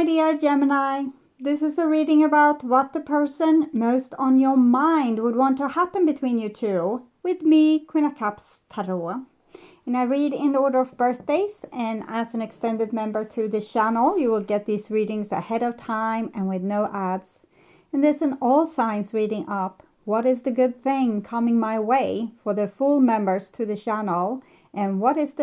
dear Gemini. This is a reading about what the person most on your mind would want to happen between you two, with me, Queen of Cups Tarot. And I read in the order of birthdays, and as an extended member to the channel, you will get these readings ahead of time and with no ads. And there's an all signs reading up. What is the good thing coming my way for the full members to the channel? And what is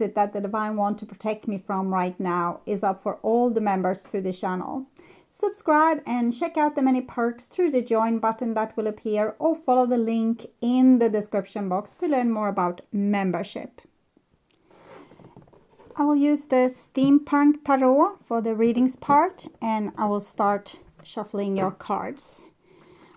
it that the divine want to protect me from right now is up for all the members to the channel. Subscribe and check out the many perks through the join button that will appear, or follow the link in the description box to learn more about membership. I will use the Steampunk Tarot for the readings part, and I will start shuffling your cards.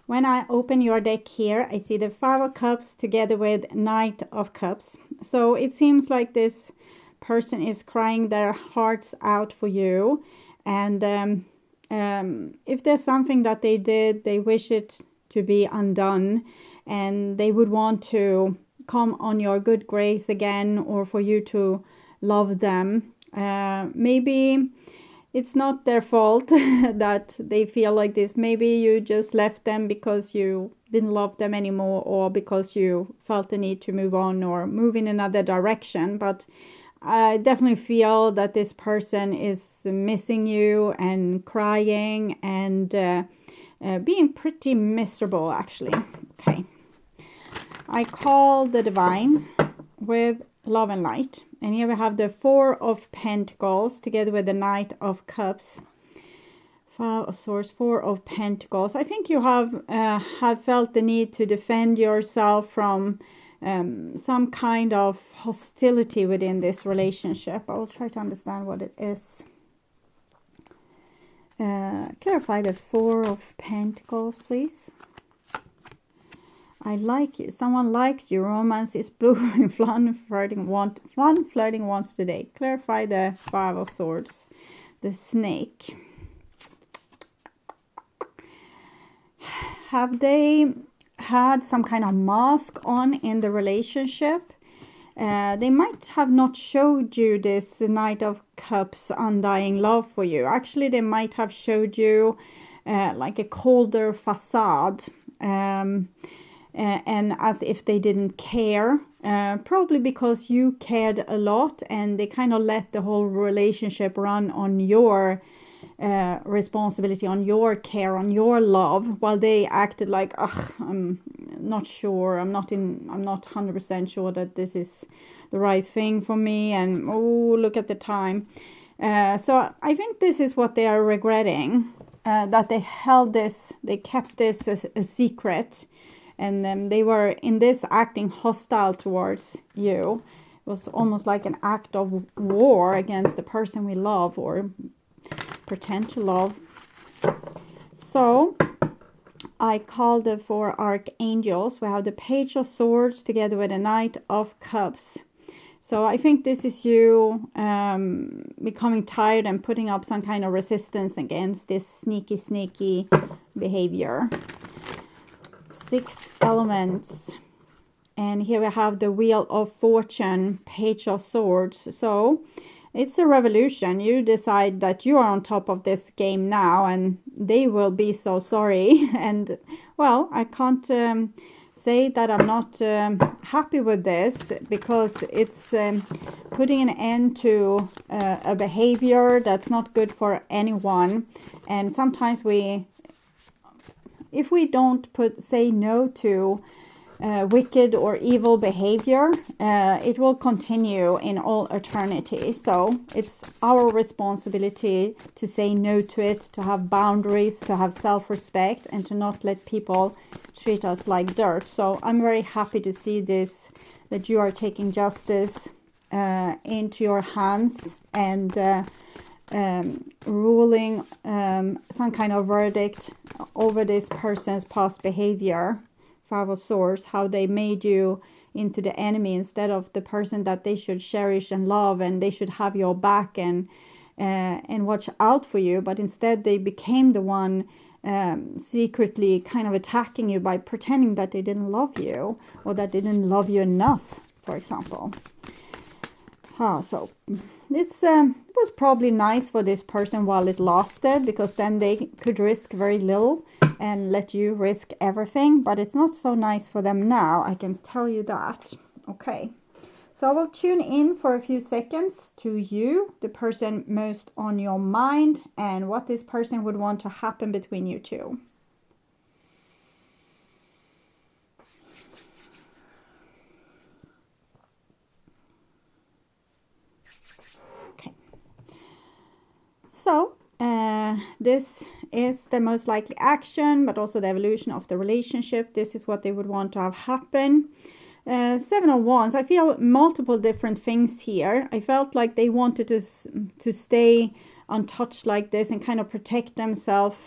When I open your deck here, I see the Five of Cups together with Knight of Cups. So it seems like this person is crying their hearts out for you. And if there's something that they did, they wish it to be undone. And they would want to come on your good grace again, or for you to love them. Maybe it's not their fault that they feel like this. Maybe you just left them because you didn't love them anymore, or because you felt the need to move on or move in another direction. But I definitely feel that this person is missing you and crying and being pretty miserable, actually. Okay. I call the divine with love and light. And here we have the Four of Pentacles together with the Knight of Cups. Five of Swords, Four of Pentacles. I think you have felt the need to defend yourself from some kind of hostility within this relationship. I will try to understand what it is. Clarify the Four of Pentacles, please. I like you. Someone likes you. Romance is blooming. Fun flirting wants today. Clarify the Five of Swords. The Snake. Have they had some kind of mask on in the relationship? They might have not showed you this Knight of Cups undying love for you. Actually, they might have showed you like a colder facade. And as if they didn't care, probably because you cared a lot, and they kind of let the whole relationship run on your responsibility, on your care, on your love, while they acted like, I'm not sure, I'm not 100% sure that this is the right thing for me, and oh, look at the time. So I think this is what they are regretting, that they kept this as a secret. And they were in this acting hostile towards you. It was almost like an act of war against the person we love or pretend to love. So I call the Four Archangels. We have the Page of Swords together with the Knight of Cups. So I think this is you becoming tired and putting up some kind of resistance against this sneaky behavior. Six elements, and here we have the Wheel of Fortune, Page of Swords. So it's a revolution. You decide that you are on top of this game now, and they will be so sorry. And well, I can't say that I'm not happy with this, because it's putting an end to a behavior that's not good for anyone. And sometimes if we don't say no to wicked or evil behavior, it will continue in all eternity. So it's our responsibility to say no to it, to have boundaries, to have self-respect, and to not let people treat us like dirt. So I'm very happy to see this, that you are taking justice into your hands and ruling some kind of verdict over this person's past behavior. Five of Swords, how they made you into the enemy instead of the person that they should cherish and love, and they should have your back and watch out for you. But instead they became the one secretly kind of attacking you by pretending that they didn't love you, or that they didn't love you enough, for example. So it's was probably nice for this person while it lasted, because then they could risk very little and let you risk everything. But it's not so nice for them now, I can tell you that. Okay, so I will tune in for a few seconds to you, the person most on your mind, and what this person would want to happen between you two. So this is the most likely action, but also the evolution of the relationship. This is what they would want to have happen. Seven of Wands, I feel multiple different things here. I felt like they wanted to stay untouched like this and kind of protect themselves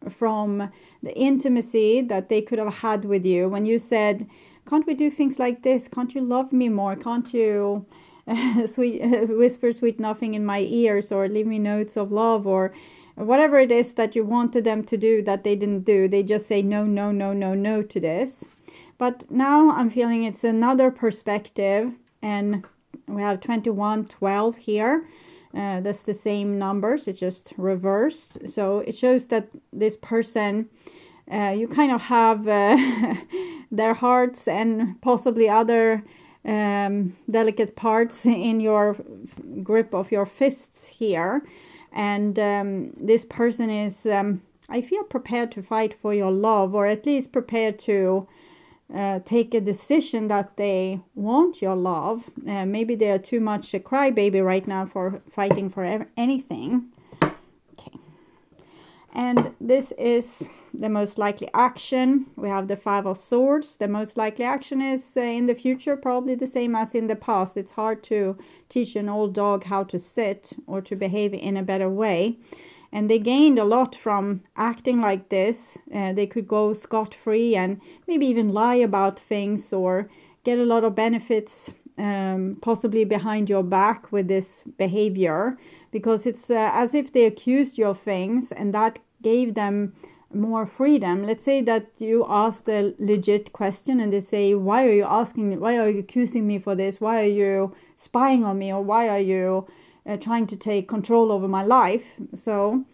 from the intimacy that they could have had with you. When you said, can't we do things like this? Can't you love me more? Can't you whisper sweet nothing in my ears, or leave me notes of love, or whatever it is that you wanted them to do that they didn't do. They just say no, no, no, no, no to this. But now I'm feeling it's another perspective, and we have 21, 12 here. That's the same numbers, it's just reversed. So it shows that this person, you kind of have their hearts and possibly other delicate parts in your grip of your fists here. And this person is, I feel, prepared to fight for your love, or at least prepared to take a decision that they want your love. Maybe they are too much a crybaby right now for fighting for anything. Okay. And this is the most likely action. We have the Five of Swords. The most likely action is in the future, probably the same as in the past. It's hard to teach an old dog how to sit or to behave in a better way. And they gained a lot from acting like this. They could go scot-free and maybe even lie about things, or get a lot of benefits possibly behind your back with this behavior, because it's as if they accused you of things and that gave them more freedom. Let's say that you ask a legit question and they say, why are you asking me? Why are you accusing me for this? Why are you spying on me? Or why are you trying to take control over my life? So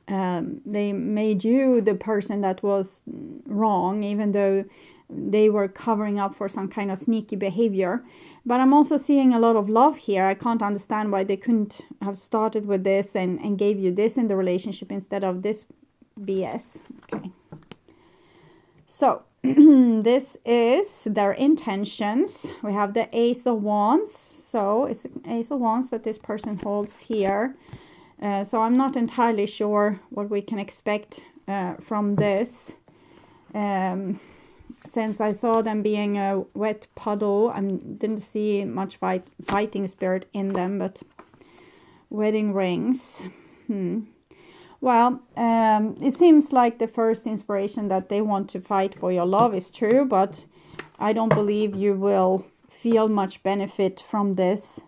they made you the person that was wrong, even though they were covering up for some kind of sneaky behavior. But I'm also seeing a lot of love here. I can't understand why they couldn't have started with this and gave you this in the relationship instead of this BS. Okay. So this is their intentions. We have the Ace of Wands. So it's Ace of Wands that this person holds here. So I'm not entirely sure what we can expect from this. Since I saw them being a wet puddle, I didn't see much fighting spirit in them, but wedding rings. Well, it seems like the first inspiration that they want to fight for your love is true, but I don't believe you will feel much benefit from this,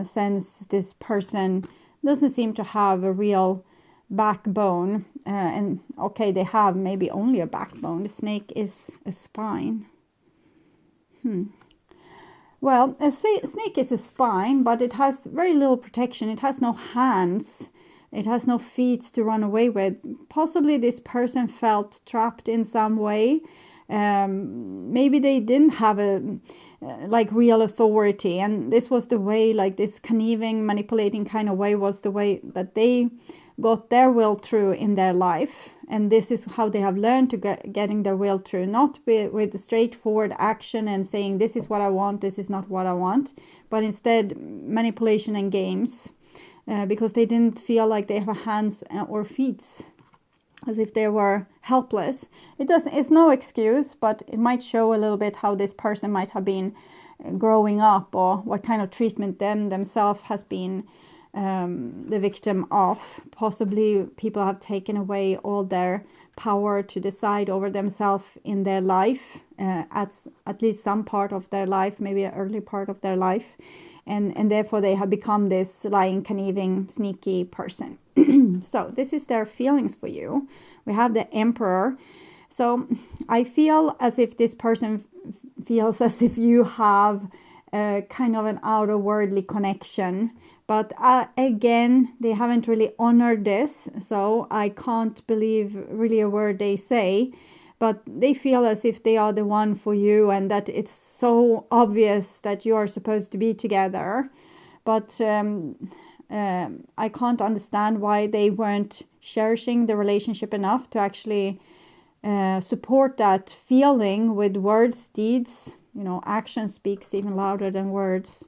since this person doesn't seem to have a real backbone. And okay, they have maybe only a backbone. The snake is a spine. Well, a snake is a spine, but it has very little protection. It has no hands. It has no feet to run away with. Possibly this person felt trapped in some way. Maybe they didn't have a like real authority, and this was the way, like this conniving, manipulating kind of way was the way that they got their will through in their life. And this is how they have learned to getting their will through, not with the straightforward action and saying this is what I want, this is not what I want, but instead manipulation and games, because they didn't feel like they have hands or feet, as if they were helpless. It's no excuse, but it might show a little bit how this person might have been growing up, or what kind of treatment themselves has been the victim of. Possibly people have taken away all their power to decide over themselves in their life, at least some part of their life, maybe an early part of their life. And therefore they have become this lying, conniving, sneaky person. So this is their feelings for you. We have the Emperor. So I feel as if this person feels as if you have kind of an outer worldly connection, But again, they haven't really honored this, so I can't believe really a word they say. But they feel as if they are the one for you, and that it's so obvious that you are supposed to be together. But I can't understand why they weren't cherishing the relationship enough to actually support that feeling with words, deeds. Action speaks even louder than words.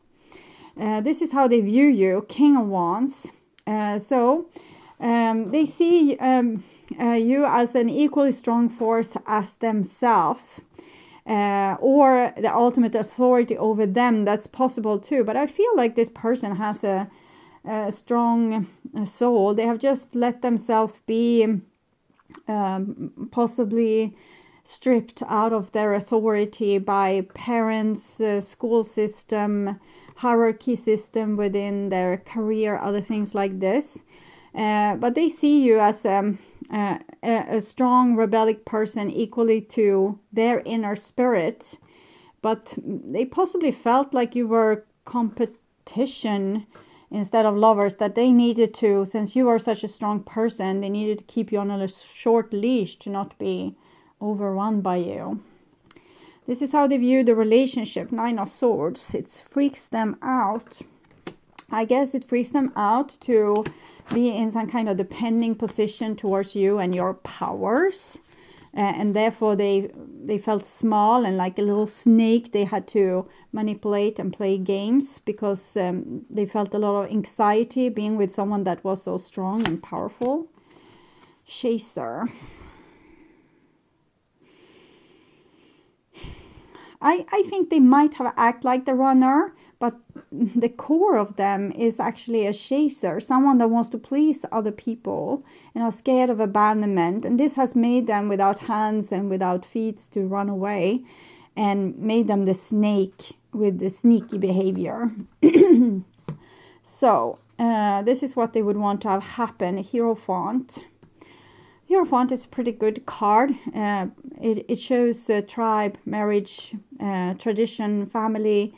This is how they view you, King of Wands. So they see you as an equally strong force as themselves, or the ultimate authority over them. That's possible too. But I feel like this person has a strong soul. They have just let themselves be possibly stripped out of their authority by parents, school system, hierarchy system within their career, other things like this. But they see you as a strong rebellic person equally to their inner spirit. But they possibly felt like you were competition instead of lovers, that they needed to, since you are such a strong person, they needed to keep you on a short leash to not be overrun by you. This is how they view the relationship. 9 of Swords. It freaks them out. I guess it freaks them out to be in some kind of depending position towards you and your powers. And therefore they felt small and like a little snake. They had to manipulate and play games because they felt a lot of anxiety being with someone that was so strong and powerful. Chaser. I think they might have acted like the runner, but the core of them is actually a chaser, someone that wants to please other people and are scared of abandonment. And this has made them without hands and without feet to run away, and made them the snake with the sneaky behavior. So this is what they would want to have happen. Hierophant. Hierophant is a pretty good card. It shows tribe, marriage, tradition, family,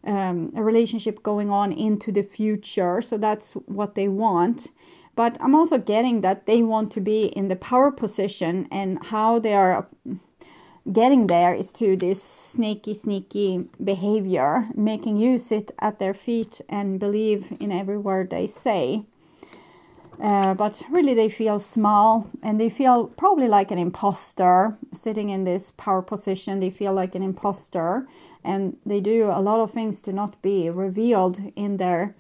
a relationship going on into the future. So that's what they want. But I'm also getting that they want to be in the power position, and how they are getting there is through this sneaky behavior, making you sit at their feet and believe in every word they say. But really they feel small, and they feel probably like an imposter sitting in this power position. They feel like an imposter, and they do a lot of things to not be revealed in their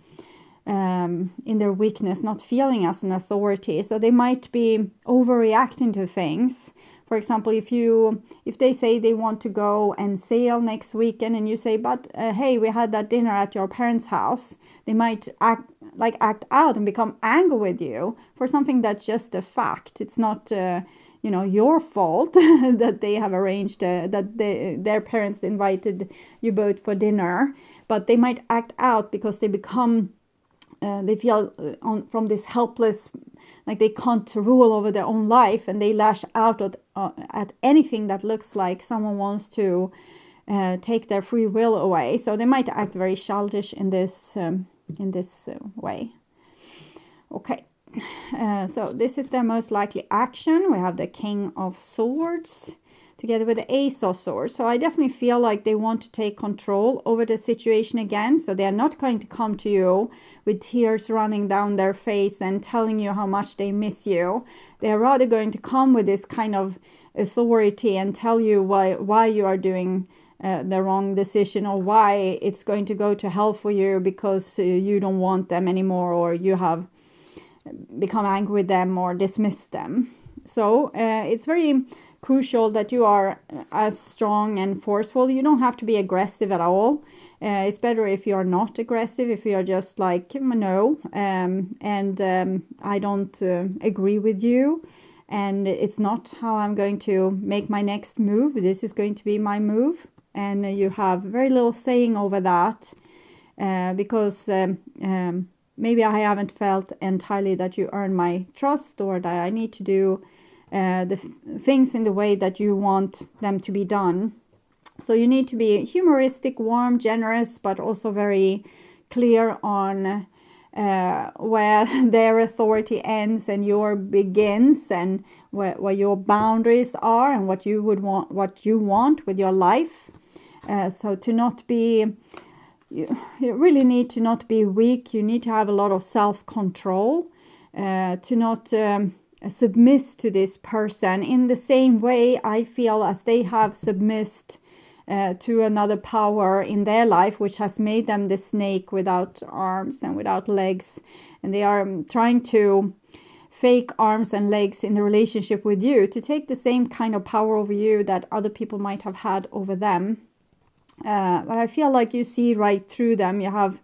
weakness, not feeling as an authority. So they might be overreacting to things. For example, if they say they want to go and sail next weekend, and you say, but hey, we had that dinner at your parents' house, they might act out and become angry with you for something that's just a fact. It's not your fault that they have arranged that their parents invited you both for dinner. But they might act out because they become they feel from this helpless, like they can't rule over their own life, and they lash out at anything that looks like someone wants to take their free will away. So they might act very childish in this way. Okay, so this is their most likely action. We have the King of Swords together with the Ace of Swords. So I definitely feel like they want to take control over the situation again. So they are not going to come to you with tears running down their face and telling you how much they miss you. They are rather going to come with this kind of authority and tell you why you are doing the wrong decision, or why it's going to go to hell for you because you don't want them anymore, or you have become angry with them or dismissed them. So it's very crucial that you are as strong and forceful. You don't have to be aggressive at all. It's better if you're not aggressive, if you're just like, no, and I don't agree with you, and it's not how I'm going to make my next move. This is going to be my move, and you have very little saying over that, because maybe I haven't felt entirely that you earn my trust, or that I need to do the things in the way that you want them to be done. So you need to be humoristic, warm, generous, but also very clear on where their authority ends and your begins, and where your boundaries are and what you want with your life. So to not be, you really need to not be weak. You need to have a lot of self-control, to not submit to this person in the same way I feel as they have submissed to another power in their life, which has made them the snake without arms and without legs. And they are trying to fake arms and legs in the relationship with you to take the same kind of power over you that other people might have had over them. But I feel like you see right through them. You have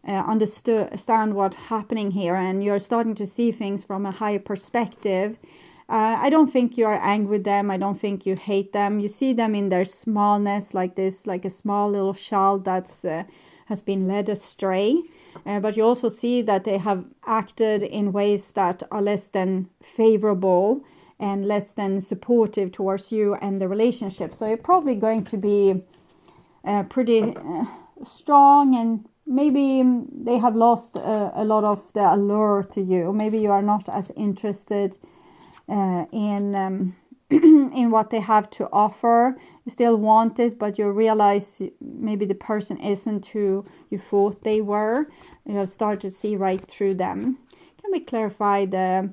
understand what's happening here, and you're starting to see things from a higher perspective. I don't think you are angry with them. I don't think you hate them. You see them in their smallness, like this, like a small little child that's has been led astray. But you also see that they have acted in ways that are less than favorable and less than supportive towards you and the relationship. So you're probably going to be pretty strong, and maybe they have lost a lot of the allure to you. Maybe you are not as interested in in what they have to offer. You still want it, but you realize maybe the person isn't who you thought they were. You start to see right through them. Can we clarify their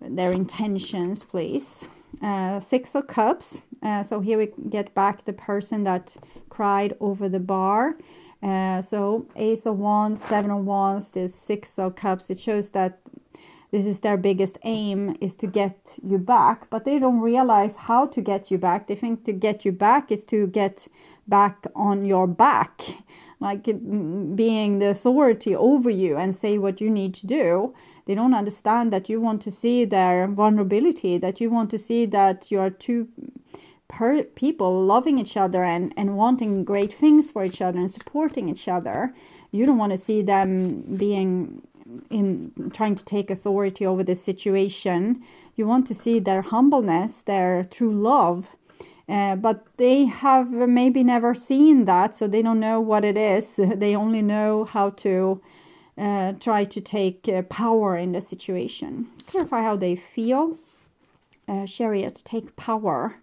intentions, please? 6 of Cups. So here we get back the person that cried over the bar. So Ace of Wands, 7 of Wands, this 6 of Cups. It shows that this is their biggest aim, is to get you back, but they don't realize how to get you back. They think to get you back is to get back on your back, like being the authority over you and say what you need to do. They don't understand that you want to see their vulnerability, that you want to see that you are two people loving each other and wanting great things for each other and supporting each other. You don't want to see them being in trying to take authority over the situation. You want to see their humbleness, their true love, but they have maybe never seen that, so they don't know what it is. They only know how to try to take power in the situation. Clarify how they feel. Chariot, take power.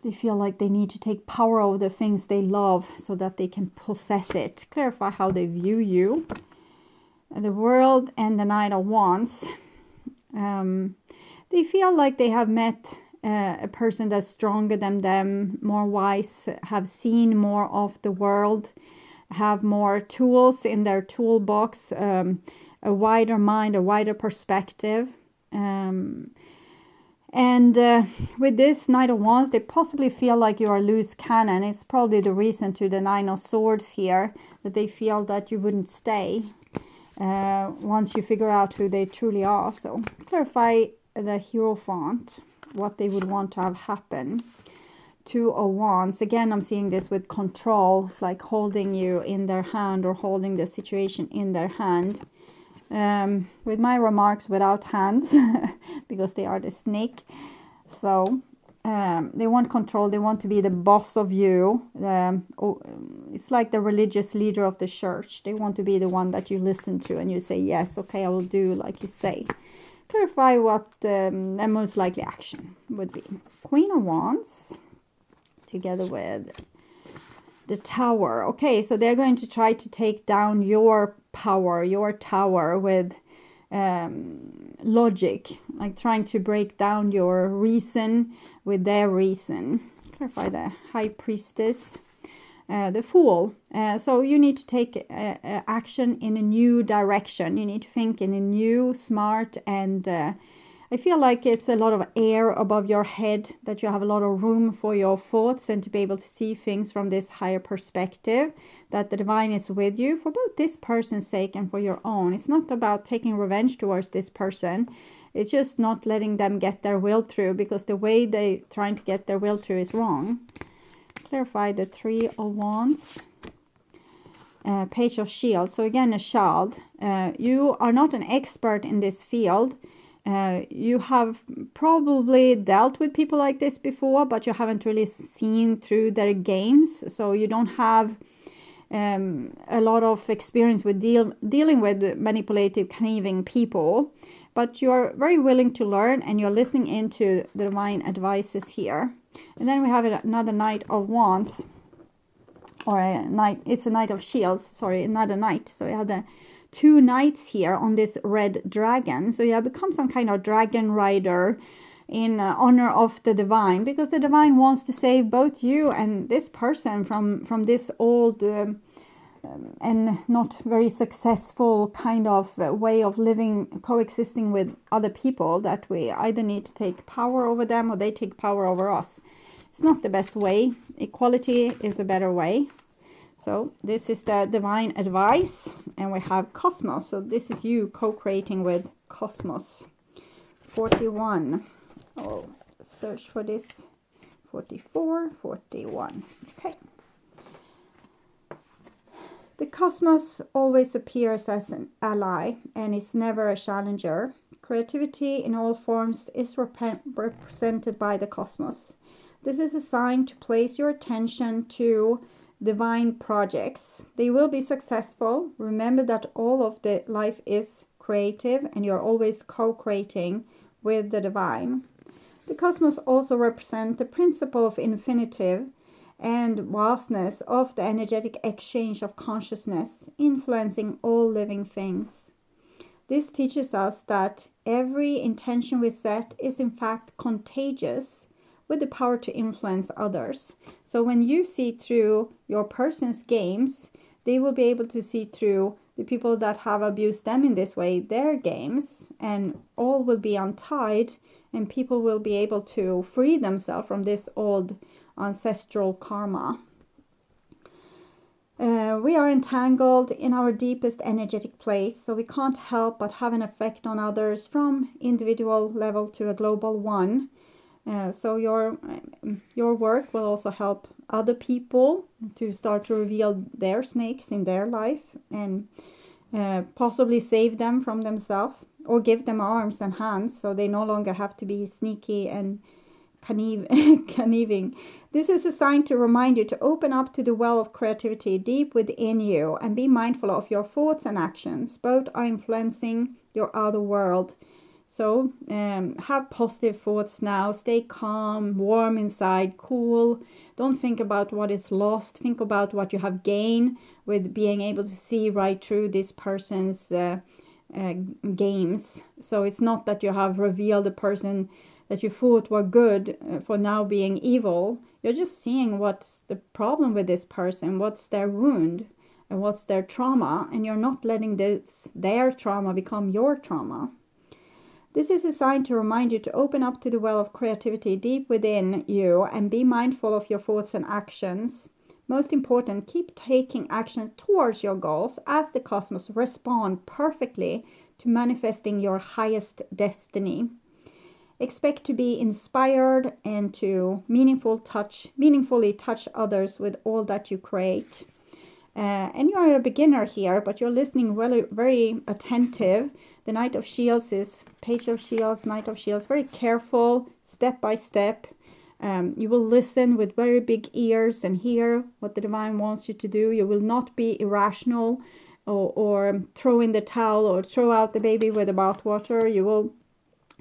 They feel like they need to take power over the things they love so that they can possess it. Clarify how they view you. The World and the Knight of Wands. They feel like they have met a person that's stronger than them, more wise, have seen more of the world, have more tools in their toolbox, a wider mind, a wider perspective. And with this Knight of Wands, they possibly feel like you are loose cannon. It's probably the reason to the 9 of Swords here, that they feel that you wouldn't stay once you figure out who they truly are. So clarify the Hierophant, what they would want to have happen. 2 of Wands. Again, I'm seeing this with control. It's like holding you in their hand or holding the situation in their hand. With my remarks without hands, because they are the snake. So they want control. They want to be the boss of you. It's like the religious leader of the church. They want to be the one that you listen to and you say, yes, okay, I will do like you say. Clarify what their most likely action would be. Queen of Wands together with the Tower. Okay, so they're going to try to take down your power, your tower, with logic, like trying to break down your reason with their reason. Clarify the High Priestess, the Fool. So you need to take action in a new direction. You need to think in a new, smart, and I feel like it's a lot of air above your head, that you have a lot of room for your thoughts and to be able to see things from this higher perspective, that the divine is with you for both this person's sake and for your own. It's not about taking revenge towards this person. It's just not letting them get their will through, because the way they're trying to get their will through is wrong. Clarify the 3 of Wands. Page of Shields. So again, a child. You are not an expert in this field. You have probably dealt with people like this before, but you haven't really seen through their games. So you don't have a lot of experience with dealing with manipulative, conniving people, but you're very willing to learn and you're listening into the divine advices here. And then we have another Knight of Wands, or it's a Knight of Shields, sorry, another Knight. So we have the two knights here on this red dragon. So you have become some kind of dragon rider in honor of the divine, because the divine wants to save both you and this person from this old and not very successful kind of way of living, coexisting with other people, that we either need to take power over them or they take power over us. It's not the best way. Equality is a better way. So this is the divine advice, and we have Cosmos. So this is you co-creating with Cosmos. 41. Oh, search for this. 44, 41. Okay. The cosmos always appears as an ally and is never a challenger. Creativity in all forms is represented by the cosmos. This is a sign to place your attention to divine projects. They will be successful. Remember that all of the life is creative and you're always co-creating with the divine. The cosmos also represents the principle of infinitive and vastness of the energetic exchange of consciousness, influencing all living things. This teaches us that every intention we set is in fact contagious, with the power to influence others. So when you see through your person's games, they will be able to see through the people that have abused them in this way, their games, and all will be untied, and people will be able to free themselves from this old ancestral karma. We are entangled in our deepest energetic place, so we can't help but have an effect on others from individual level to a global one. So your work will also help other people to start to reveal their snakes in their life, and possibly save them from themselves, or give them arms and hands so they no longer have to be sneaky and conniving. This is a sign to remind you to open up to the well of creativity deep within you and be mindful of your thoughts and actions. Both are influencing your outer world. So have positive thoughts now. Stay calm, warm inside, cool. Don't think about what is lost. Think about what you have gained with being able to see right through this person's games. So it's not that you have revealed the person that you thought were good for now being evil. You're just seeing what's the problem with this person, what's their wound, and what's their trauma, and you're not letting their trauma become your trauma. This is a sign to remind you to open up to the well of creativity deep within you and be mindful of your thoughts and actions. Most important, keep taking action towards your goals as the cosmos respond perfectly to manifesting your highest destiny. Expect to be inspired and to meaningfully touch others with all that you create. And you are a beginner here, but you're listening very, very attentive. The Knight of Shields is Page of Shields, Knight of Shields. Very careful, step by step. You will listen with very big ears and hear what the divine wants you to do. You will not be irrational or throw in the towel or throw out the baby with the bathwater. You will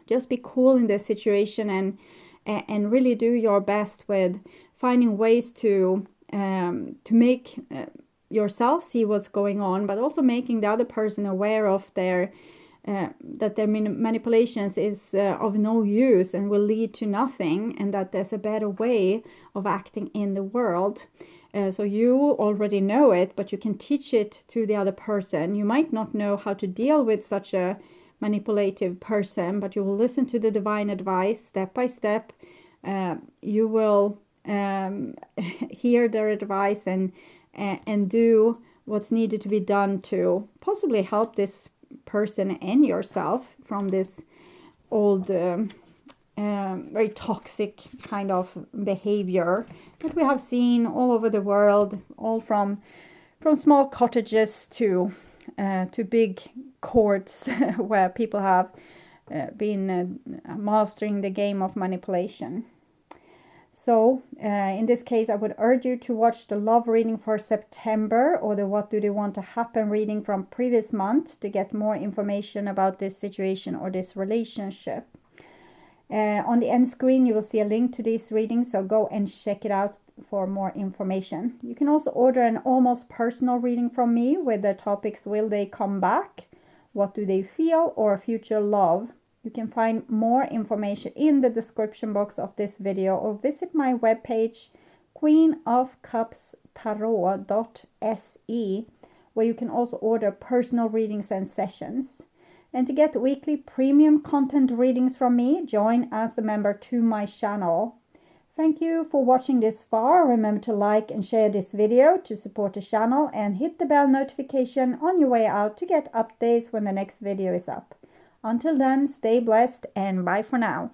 just be cool in this situation and really do your best with finding ways to make yourself see what's going on, but also making the other person aware of that their manipulations is of no use and will lead to nothing, and that there's a better way of acting in the world. So you already know it, but you can teach it to the other person. You might not know how to deal with such a manipulative person, but you will listen to the divine advice step by step. You will hear their advice and do what's needed to be done to possibly help this person and yourself from this old very toxic kind of behavior that we have seen all over the world, all from small cottages to big courts where people have been mastering the game of manipulation. So in this case, I would urge you to watch the love reading for September, or the what do they want to happen reading from previous month, to get more information about this situation or this relationship. On the end screen, you will see a link to these readings, so go and check it out for more information. You can also order an almost personal reading from me with the topics will they come back, what do they feel, or future love. You can find more information in the description box of this video, or visit my webpage queenofcupstarot.se, where you can also order personal readings and sessions. And to get weekly premium content readings from me, join as a member to my channel. Thank you for watching this far. Remember to like and share this video to support the channel, and hit the bell notification on your way out to get updates when the next video is up. Until then, stay blessed and bye for now.